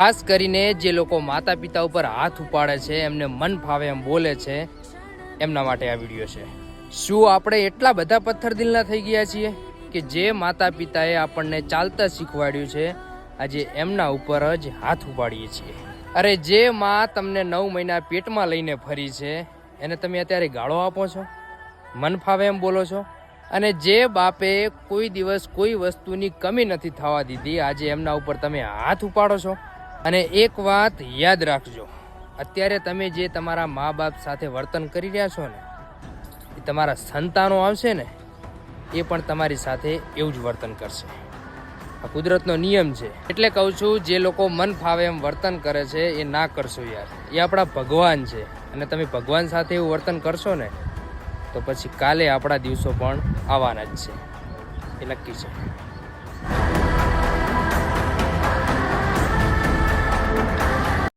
ખાસ કરીને જે લોકો માતા પિતા ઉપર હાથ ઉપાડે છે, એમને મન ફાવે એમ બોલે છે, એમના માટે આ વિડીયો છે. શું આપણે એટલા બધા પથ્થર દિલના થઈ ગયા છીએ કે જે માતા પિતાએ આપણને ચાલતા શીખવાડ્યું છે, આજે એમના ઉપર જ હાથ ઉપાડીએ છીએ? અરે જે માં તમને 9 મહિના પેટમાં લઈને ફરી છે, એને તમે અત્યારે ગાળો આપો છો, મન ફાવે એમ બોલો છો? અને જે બાપે કોઈ દિવસ કોઈ વસ્તુની કમી નથી થવા દીધી, આજે એમના ઉપર તમે હાથ ઉપાડો છો. અને એક વાત યાદ રાખજો, અત્યારે તમે જે તમારા મા બાપ સાથે વર્તન કરી રહ્યા છો ને, એ તમારા સંતાનો આવશે ને, એ પણ તમારી સાથે એવું જ વર્તન કરશે. આ કુદરતનો નિયમ છે. એટલે કહું છું, જે લોકો મન ફાવે એમ વર્તન કરે છે એ ના કરશો યાર. એ આપણા ભગવાન છે, અને તમે ભગવાન સાથે એવું વર્તન કરશો ને, તો પછી કાલે આપણા દિવસો પણ આવવાના જ છે, એ નક્કી છે.